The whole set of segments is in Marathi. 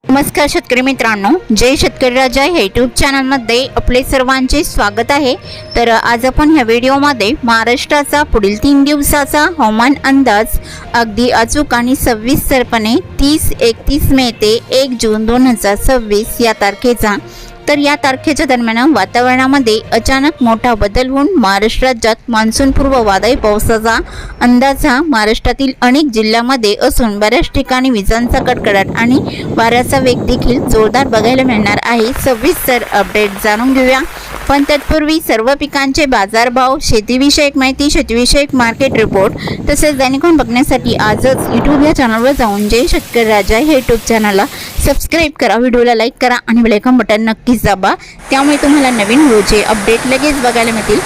नमस्कार शेतकरी मित्रांनो, जय शेतकरी राजा या यूट्यूब चॅनलमध्ये आपले सर्वांचे स्वागत आहे। तर आज आपण ह्या व्हिडिओमध्ये महाराष्ट्राचा पुढील 3 दिवसाचा हवामान अंदाज अगदी अचूक आणि सविस्तरपणे 30-31 मे ते 1 जून 2026 या तारखेचा। तर या तारखेच्या दरम्यान वातावरणामध्ये अचानक मोठा बदल होऊन महाराष्ट्र राज्यात मान्सूनपूर्व वादळी पावसाचा अंदाज हा महाराष्ट्रातील अनेक जिल्ह्यांमध्ये असून बऱ्याच ठिकाणी विजांचा कडकडाट आणि वाऱ्याचा वेग देखील जोरदार बघायला मिळणार आहे। सविस्तर अपडेट जाणून घेऊया, पण तत्पूर्वी सर्व पिकांचे बाजारभाव, शेतीविषयक माहिती, शेतीविषयक मार्केट रिपोर्ट तसेच दैनिकन बघण्यासाठी आजच यूट्यूब या चॅनलवर जाऊन जय शेतकरी राजा हे यूट्यूब चॅनलला सबस्क्राईब करा, व्हिडिओला लाईक करा आणि बेल आयकॉन बटन नक्कीच दाबा, त्यामुळे तुम्हाला नवीन व्हिडिओचे अपडेट लगेच बघायला मिळतील।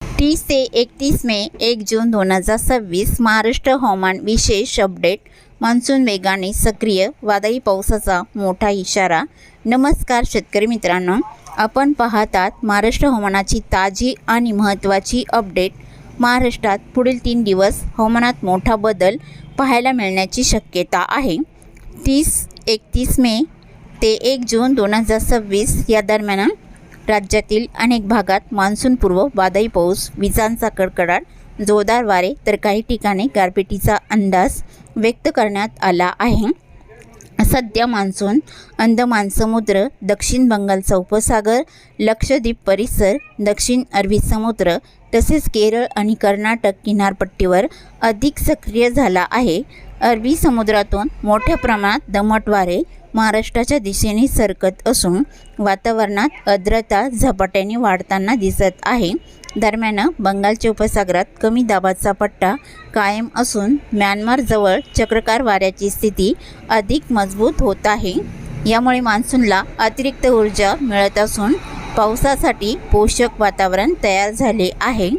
30 ते 31 मे 1 जून 2026 महाराष्ट्र हवामान विशेष अपडेट। मान्सून वेगाने सक्रिय, वादळी पावसाचा मोठा इशारा। नमस्कार शेतकरी मित्रांनो, आपण पाहतात महाराष्ट्र हवामानाची ताजी आणि महत्त्वाची अपडेट। महाराष्ट्रात पुढील 3 दिवस हवामानात मोठा बदल पाहायला मिळण्याची शक्यता आहे। 30-31 मे ते 1 जून 2026 या दरम्यान राज्यातील अनेक भागात मान्सूनपूर्व वादळी पाऊस, विजांचा कडकडाट, जोरदार वारे तर काही ठिकाणी गारपिटीचा अंदाज व्यक्त करण्यात आला आहे। सध्या मान्सून अंदमान समुद्र, दक्षिण बंगालचा उपसागर, लक्षद्वीप परिसर, दक्षिण अरबी समुद्र तसेच केरळ आणि कर्नाटक किनारपट्टीवर अधिक सक्रिय झाला आहे। अरबी समुद्रातून मोठ्या प्रमाणात दमट वारे महाराष्ट्राच्या दिशेने सरकत असून वातावरणात आर्द्रता झपाट्याने वाढताना दिसत आहे। दरम्यान बंगालच्या उपसागरात कमी दाबाचा पट्टा कायम असून म्यानमारजवळ चक्राकार वाऱ्याची स्थिती अधिक मजबूत होत आहे। यामुळे मान्सूनला अतिरिक्त ऊर्जा मिळत असून पावसासाठी पोषक वातावरण तयार झाले आहे।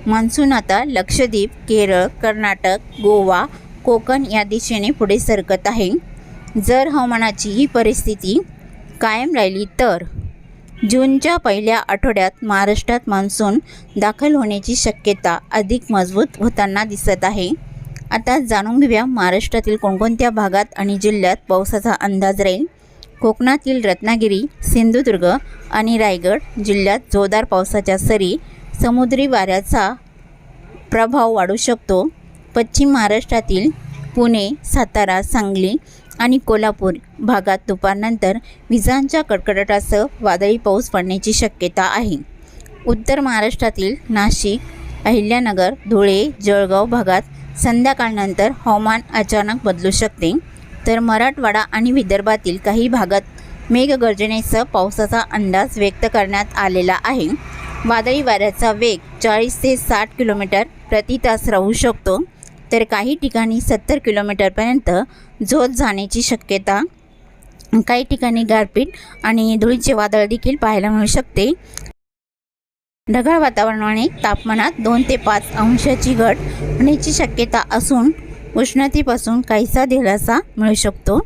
मान्सून आता लक्षद्वीप, केरळ, कर्नाटक, गोवा, कोकण या दिशेने पुढे सरकत आहे। जर हवामानाची ही परिस्थिती कायम राहिली तर जूनच्या पहिल्या आठवड्यात महाराष्ट्रात मान्सून दाखल होण्याची शक्यता अधिक मजबूत होताना दिसत आहे। आता जाणून घेऊया महाराष्ट्रातील कोणकोणत्या भागात आणि जिल्ह्यात पावसाचा अंदाज राहील। कोकणातील रत्नागिरी, सिंधुदुर्ग आणि रायगड जिल्ह्यात जोरदार पावसाच्या सरी, समुद्री वाऱ्याचा प्रभाव वाढू शकतो। पश्चिम महाराष्ट्रातील पुणे, सातारा, सांगली आणि कोल्हापूर भागात दुपारनंतर विजांच्या कडकडाटासह वादळी पाऊस पडण्याची शक्यता आहे। उत्तर महाराष्ट्रातील नाशिक, अहिल्यानगर, धुळे, जळगाव भागात संध्याकाळनंतर हवामान अचानक बदलू शकते। तर मराठवाडा आणि विदर्भातील काही भागात मेघगर्जनेसह पावसाचा अंदाज व्यक्त करण्यात आलेला आहे। वादळी वाऱ्याचा वेग 40 ते 60 किलोमीटर प्रति तास राहू शकतो, तर काही ठिकाणी 70 किलोमीटरपर्यंत झोत जाण्याची शक्यता। काही ठिकाणी गारपीट आणि धुळीचे वादळ देखील पाहायला मिळू शकते। ढगाळ वातावरणाने तापमानात 2 ते 5 अंशाची घट होण्याची शक्यता असून उष्णतेपासून काहीसा दिलासा मिळू शकतो।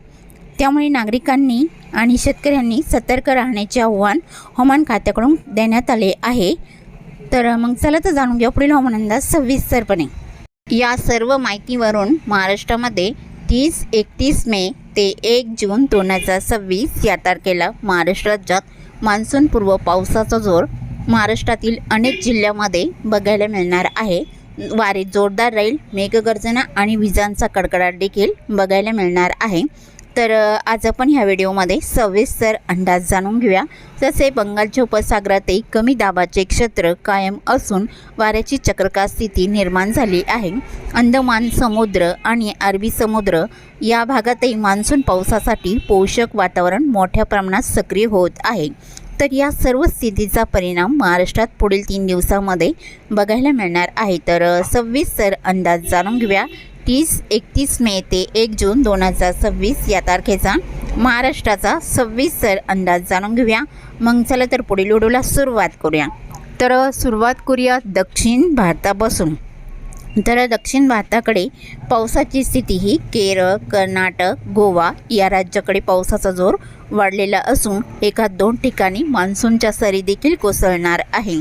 त्यामुळे नागरिकांनी आणि शेतकऱ्यांनी सतर्क राहण्याचे आव्हान हवामान खात्याकडून देण्यात आले आहे। तर मग चला तर जाणून घेऊ पुढील हवामान अंदाज सविस्तरपणे। या सर्व माहितीवरून महाराष्ट्रामध्ये 30-31 मे ते 1 जून 2026 या तारखेला महाराष्ट्र राज्यात मान्सूनपूर्व पावसाचा जोर महाराष्ट्रातील अनेक जिल्ह्यांमध्ये बघायला मिळणार आहे। वारे जोरदार राहील, मेघगर्जना आणि विजांचा कडकडाट देखील बघायला मिळणार आहे। तर आज आपण ह्या व्हिडिओमध्ये सविस्तर अंदाज जाणून घेऊया। जसे बंगालच्या उपसागरातही कमी दाबाचे क्षेत्र कायम असून वाऱ्याची चक्राकार स्थिती निर्माण झाली आहे। अंदमान समुद्र आणि अरबी समुद्र या भागातही मान्सून पावसासाठी पोषक वातावरण मोठ्या प्रमाणात सक्रिय होत आहे। तर या सर्व स्थितीचा परिणाम महाराष्ट्रात पुढील 3 दिवसांमध्ये बघायला मिळणार आहे। तर सविस्तर अंदाज जाणून घेऊया। 30-31 मे ते 1 जून 2026 या तारखेचा महाराष्ट्राचा सविस्तर अंदाज जाणून घेऊया। मग चला तर पुढील व्हिडिओला सुरुवात करूया। तर सुरुवात करूया दक्षिण भारतापासून। तर दक्षिण भारताकडे पावसाची स्थिती ही केरळ, कर्नाटक, गोवा या राज्याकडे पावसाचा जोर वाढलेला असून 1-2 ठिकाणी मान्सूनच्या सरी देखील कोसळणार आहे।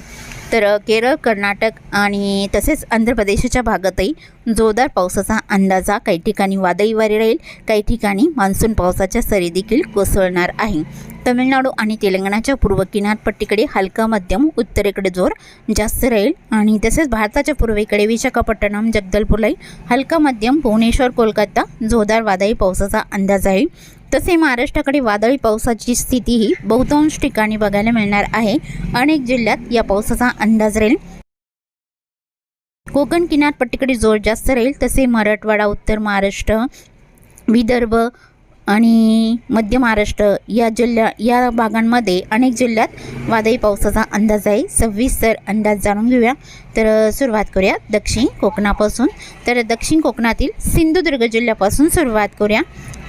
तर केरळ, कर्नाटक आणि तसेच आंध्र प्रदेशच्या भागातही जोरदार पावसाचा अंदाजा. काही ठिकाणी वादळी वारे राहील, काही ठिकाणी मान्सून पावसाच्या सरी देखील कोसळणार आहे. तमिळनाडू आणि तेलंगणाच्या पूर्व किनारपट्टीकडे हलका मध्यम, उत्तरेकडे जोर जास्त राहील आणि तसेच भारताच्या पूर्वेकडे विशाखापट्टणम, जगदलपूरलाही हलका मध्यम, भुवनेश्वर, कोलकाता जोरदार वादळी पावसाचा अंदाज आहे. तसे महाराष्ट्राकडे वादळी पावसाची स्थितीही बहुतांश ठिकाणी बघायला मिळणार आहे. अनेक जिल्ह्यात या पावसाचा अंदाज राहील. कोकण किनारपट्टीकडे जोर जास्त राहील. तसे मराठवाडा, उत्तर महाराष्ट्र, विदर्भ आणि मध्य महाराष्ट्र या भागांमध्ये अनेक जिल्ह्यात वादळी पावसाचा अंदाज आहे. सविस्तर अंदाज जाणून घेऊया. तर सुरुवात करूया दक्षिण कोकणापासून. तर दक्षिण कोकणातील सिंधुदुर्ग जिल्ह्यापासून सुरुवात करूया.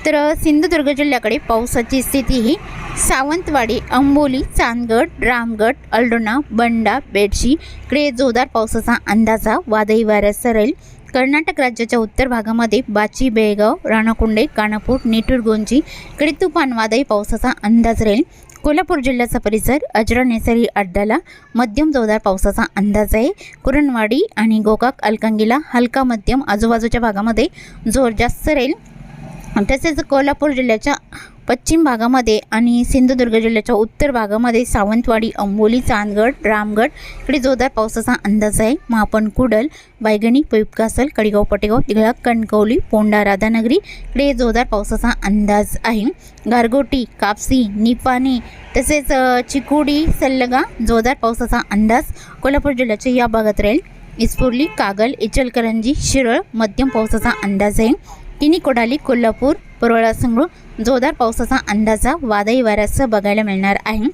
तर सिंधुदुर्ग जिल्ह्याकडे पावसाची स्थिती ही सावंतवाडी, अंबोली, चांदगड, रामगड, अल्डोना, बंडा, बेडशी इकडे जोरदार पावसाचा अंदाजा. वादळी वाऱ्यासह राहील. कर्नाटक राज्याच्या उत्तर भागामध्ये बाची, बेळगाव, राणाकुंडे, कानापूर, नेटूर, गोंजी इकडे तुफान वादळी पावसाचा अंदाज राहील. कोल्हापूर जिल्ह्याचा परिसर अजरा, नेसरी अड्डाला मध्यम जोरदार पावसाचा अंदाज आहे. कुरणवाडी आणि गोकाक, अलकांगीला हलका मध्यम, आजूबाजूच्या भागामध्ये जोर जास्त राहील. तसेच कोल्हापूर जिल्ह्याच्या पश्चिम भागामध्ये आणि सिंधुदुर्ग जिल्ह्याच्या उत्तर भागामध्ये सावंतवाडी, अंबोली, चांदगड, रामगड इकडे जोरदार पावसाचा अंदाज आहे. मापन, कुडल, बायगणी, पैपकासल, कडेगाव, पटेगाव, तिघळा, कणकवली, पोंडा, राधानगरी इकडे जोरदार पावसाचा अंदाज आहे. गारगोटी, कापसी, निपाणी तसेच चिकोडी, सल्लगा जोरदार पावसाचा अंदाज कोल्हापूर जिल्ह्याच्या या भागात राहील. इस्फुर्ली, कागल, इचलकरंजी, शिरळ मध्यम पावसाचा अंदाज आहे. किनी, कोडाली, कोल्हापूर, परवळा, संगरूळ जोरदार पावसाचा अंदाजा वादळी वाऱ्यासह बघायला मिळणार आहे.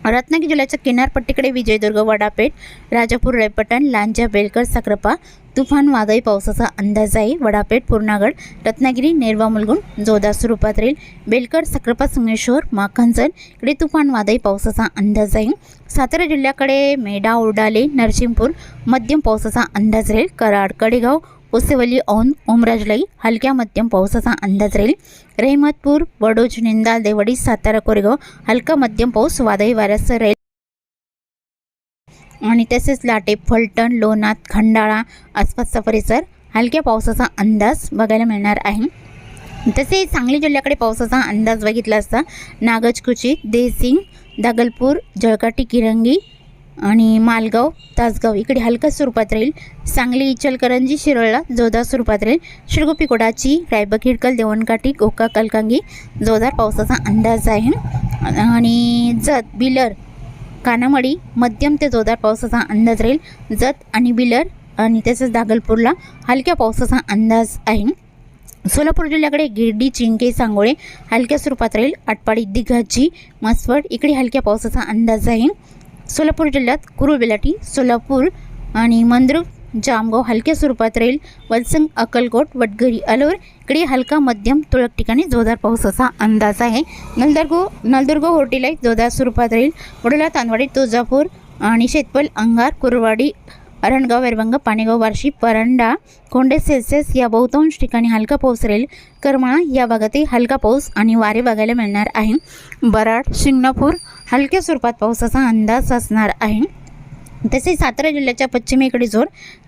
रत्नागिरी जिल्ह्याच्या किनारपट्टीकडे विजयदुर्ग, वडापेठ, राजापूर, रायपटण, लांजा, बेलकर, साक्रापा तुफान वादळी पावसाचा अंदाज आहे. वडापेठ, पूर्णागड, रत्नागिरी, नेरवा, मुलगुण जोरदार स्वरूपात राहील. बेलकर, साक्रापा, संगमेश्वर, माखनजन इकडे तुफान वादळी पावसाचा अंदाज आहे. सातारा जिल्ह्याकडे मेढा, उर्डाले, नरसिंहपूर मध्यम पावसाचा अंदाज राहील. कराड, कडेगाव, ओसेवली, औंध, ओमराजलाई हलक्या मध्यम पावसाचा अंदाज राहील. रहमतपूर, वडोज, निंदा, देवडी, सातारा, कोरेगाव हलका मध्यम पाऊस वादळी वाऱ्यासह राहील. आणि तसेच लाटे, फलटण, लोणार, खंडाळा आसपासचा परिसर हलक्या पावसाचा अंदाज बघायला मिळणार आहे. तसेच सांगली जिल्ह्याकडे पावसाचा अंदाज बघितला असता नागज, कुची, देसिंग, दागलपूर, जळकाटी, किरंगी आणि मालगाव, तासगाव इकडे हलका स्वरूपात राहील. सांगली, इचलकरंजी, शिरोळला जोरदार स्वरूपात राहील. शिरगोपी, कोडाची, रायबा, खिडकल, देवणकाठी, गोकाक, कलकांगी जोरदार पावसाचा अंदाज आहे. आणि जत, बिलर, कानामडी मध्यम ते जोरदार पावसाचा अंदाज राहील. जत आणि बिलर आणि तसेच दागलपूरला हलक्या पावसाचा अंदाज आहे. सोलापूर जिल्ह्याकडे गिरडी, चिंके, सांगोळे हलक्या स्वरूपात राहील. आटपाडी, दिघाची, मसवड इकडे हलक्या पावसाचा अंदाज आहे. सोलापूर जिल्ह्यात कुरुळ, बेलाटी, सोलापूर आणि मंद्रुप, जामगाव हलक्या स्वरूपात राहील. वलसंग, अक्कलकोट, वडगरी, अलवर इकडे हलका मध्यम तुरळक ठिकाणी जोरदार पावसाचा अंदाज आहे. नलदुर्ग, होर्टीला जोरदार स्वरूपात राहील. वडोला, तांदवाडी, तुळजापूर आणि शेतपल, अंगार, कुरवाडी, अरणगाव, वेरवंग, पाणेगाव, बार्शी, परांडा, कोंडे, सेल्सिअस या बहुतांश ठिकाणी हलका पाऊस राहील. करमाळा या भागातही हलका पाऊस आणि वारे बघायला मिळणार आहे. बराड, शिंगणापूर हलक्या स्वरूपात पावसाचा अंदाज असणार आहे. तसेच सातारा जिल्ह्याच्या पश्चिमेकडे जोर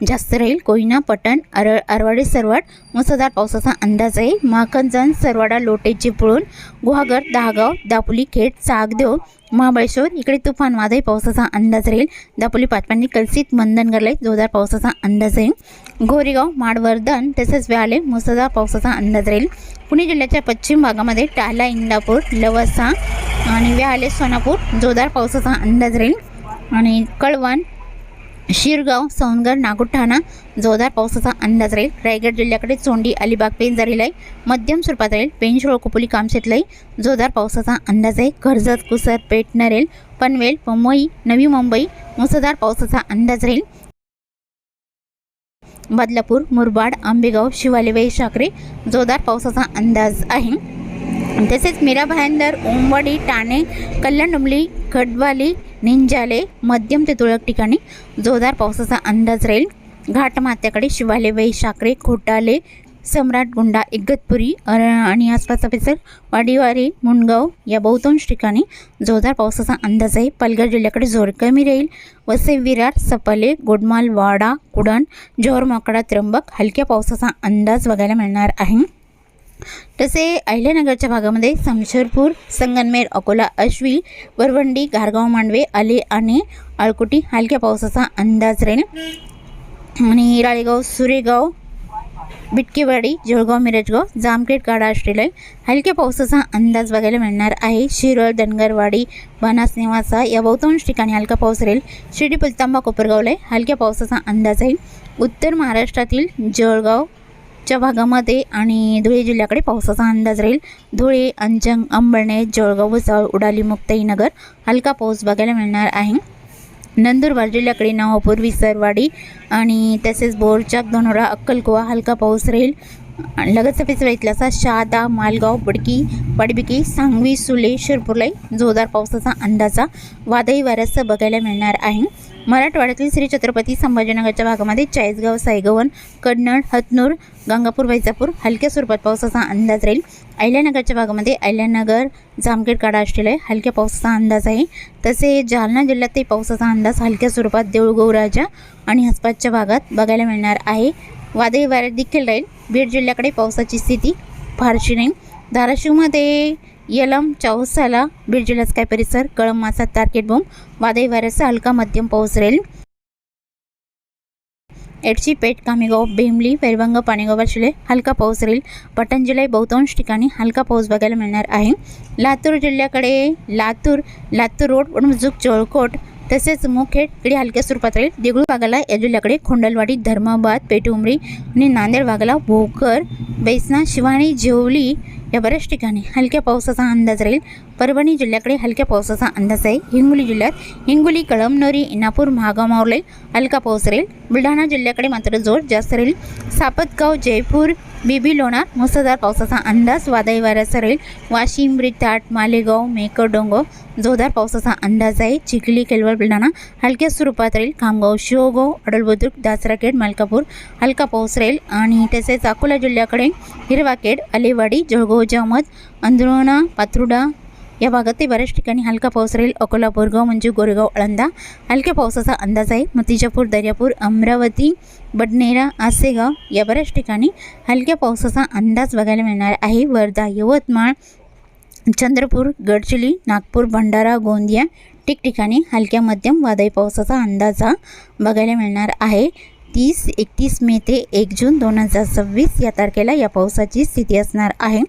जास्त राहील. कोयना, पटण, आरवाडी, सरवाड मुसळधार पावसाचा अंदाज आहे. माखनजन, सरवाडा, लोटे, चिपळूण, गुहागर, दहागाव, दापोली, खेड, चाकदेव, महाबळेश्वर इकडे तुफान वादळी पावसाचा अंदाज राहील. दापोली, पाचपांडी, कलसीत, मंदनगरला जोरदार पावसाचा अंदाज आहे. गोरेगाव, माडवर्धन तसेच व्याले मुसळधार पावसाचा अंदाज राहील. पुणे जिल्ह्याच्या पश्चिम भागामध्ये टाला, इंदापूर, लवासा आणि व्याले, सोनापूर जोरदार पावसाचा अंदाज राहील. आणि कळवण, शिरगाव, सौंदगड, नागोठाणा जोरदार पावसाचा अंदाज राहील. रायगड जिल्ह्याकडे चोंडी, अलिबाग, पेंजारीलाई मध्यम स्वरूपात राहील. पेंचोळ, कुपोली, कामशेतलाई जोरदार पावसाचा अंदाज आहे. कर्जत, कुसर, पेठ, नरेल, पनवेल, मुंबई, नवी मुंबई मुसळधार पावसाचा अंदाज राहील. बदलापूर, मुरबाड, आंबेगाव, शिवालेवाई, साक्रे जोरदार पावसाचा अंदाज आहे. तसेच मीरा भायंदर, ओमवाडी, ठाणे, कल्याण, डुंबली, खडवाली, निंजाले मध्यम ते तुरळक ठिकाणी जोरदार पावसाचा अंदाज राहील. घाटमाथ्याकडे शिवालेवाई, साक्रे, खोटाले, सम्राटगुंडा, इगतपुरी आणि आसपासचा परिसर, वाडीवारी, मुंडगाव या बहुतांश ठिकाणी जोरदार पावसाचा अंदाज आहे. पालघर जिल्ह्याकडे जोर कमी राहील. वसई, विरार, सपाले, गोडमाल, वाडा, कुडण, जोर, मोकडा, त्र्यंबक हलक्या पावसाचा अंदाज बघायला मिळणार आहे. तसे अहिल्यानगरच्या भागामध्ये समशेरपूर, संगमनेर, अकोला, आश्वी, वरवंडी, घारगाव, मांडवे, आले आणि अळकुटी हलक्या पावसाचा अंदाज राहील. आणि राळेगाव, सुरेगाव, बिटकेवाडी, जळगाव, मिरजगाव, जामखेड, काडा, आष्टीलय हलक्या पावसाचा अंदाज बघायला मिळणार आहे. शिरळ, धनगरवाडी, बनास, नेवासा या बहुतांश ठिकाणी हलका पाऊस राहील. शिर्डी, पुलतांबा, कोपरगावला हलक्या पावसाचा अंदाज आहे. उत्तर महाराष्ट्रातील जळगावच्या भागामध्ये आणि धुळे जिल्ह्याकडे पावसाचा अंदाज राहील. धुळे, अंजंग, अंबळनेर, जळगाव, भुसावळ, उडाली, मुक्ताईनगर हलका पाऊस बघायला मिळणार आहे. नंदुरबार जिल्ह्याकडे नवापूर, विसरवाडी आणि तसेच बोरचाक, धनोरा, अक्कलकुवा हलका पाऊस राहील. लगतचा परिसर इथलाचा शहादा, मालगाव, बडकी, पडबिकी, सांगवी, सुले, शिरपूरला जोरदार पावसाचा अंदाजा वादळी वाऱ्यासह बघायला मिळणार आहे. मराठवाड्यातील श्री छत्रपती संभाजीनगरच्या भागामध्ये चाळीसगाव, सायगवन, कन्नड, हतनूर, गंगापूर, वैजापूर हलक्या स्वरूपात पावसाचा अंदाज राहील. अहिल्यानगरच्या भागामध्ये अहिल्यानगर, जामखेड, काडा, आष्टीलय हलक्या पावसाचा अंदाज आहे. तसे जालना जिल्ह्यातही पावसाचा अंदाज हलक्या स्वरूपात देऊळगाव, राजा आणि आसपासच्या भागात बघायला मिळणार आहे. वादळी वारे देखील राहील. बीड जिल्ह्याकडे पावसाची स्थिती फारशी नाही. धाराशिवमध्ये येलम, चौसाला, बीड जिल्ह्याचा काय परिसर, कळंब, मासा, तारकेट, बोम वादळी वाऱ्याचा हलका मध्यम पाऊस राहील. एडशी, पेठ, कामेगाव, बेंबली, पैरवंग, पाणेगाव, शिले हलका पाऊस राहील. पटण जिल्ह्यात बहुतांश ठिकाणी हलका पाऊस बघायला मिळणार आहे. लातूर जिल्ह्याकडे लातूर रोड, वणमुजुक, चोळकोट तसेच मुखेड इकडे हलक्या स्वरूपात राहील. देगलूर भागाला या जिल्ह्याकडे खोंडलवाडी, धर्माबाद, पेठउमरी आणि नांदेड भागाला भोकर, बैसना, शिवाणी, जेवली या बऱ्याच ठिकाणी हलक्या पावसाचा अंदाज राहील. परभणी जिल्ह्याकडे हलक्या पावसाचा अंदाज आहे. हिंगोली जिल्ह्यात हिंगोली, कळमनुरी, इनापूर, महागाव, मावळे हलका पाऊस राहील. बुलढाणा जिल्ह्याकडे मात्र जोर जास्त राहील. सापतगाव, जयपूर, बिबी, लोणार मुसळधार पावसाचा अंदाज वादळी वाऱ्याचा राहील. वाशिम, रिताट, मालेगाव, मेकर, डोंगो जोरदार पावसाचा अंदाज आहे. चिखली, केलवड, बुलढाणा हलक्या स्वरूपात राहील. खामगाव, शिवगाव, अडलबुद्रुक, दासराखेड, मलकापूर हलका पाऊस राहील. आणि तसेच अकोला जिल्ह्याकडे हिरवाखेड, आलेवाडी, जळगाव, जामोद, अंदरोणा, पात्रुडा या भागातही बऱ्याच ठिकाणी हलका पाऊस राहील. अकोला, बोरगाव, म्हणजे गोरेगाव, आळंदा हलक्या पावसाचा अंदाज आहे. मतिजापूर, दर्यापूर, अमरावती, बडनेरा, आसेगाव या बऱ्याच ठिकाणी हलक्या पावसाचा अंदाज बघायला मिळणार आहे. वर्धा, यवतमाळ, चंद्रपूर, गडचिरोली, नागपूर, भंडारा, गोंदिया ठिकठिकाणी हलक्या मध्यम वादळी पावसाचा अंदाजा बघायला मिळणार आहे. 30-31 मे ते 1 जून 2026 या तारखेला या पावसाची स्थिती असणार आहे.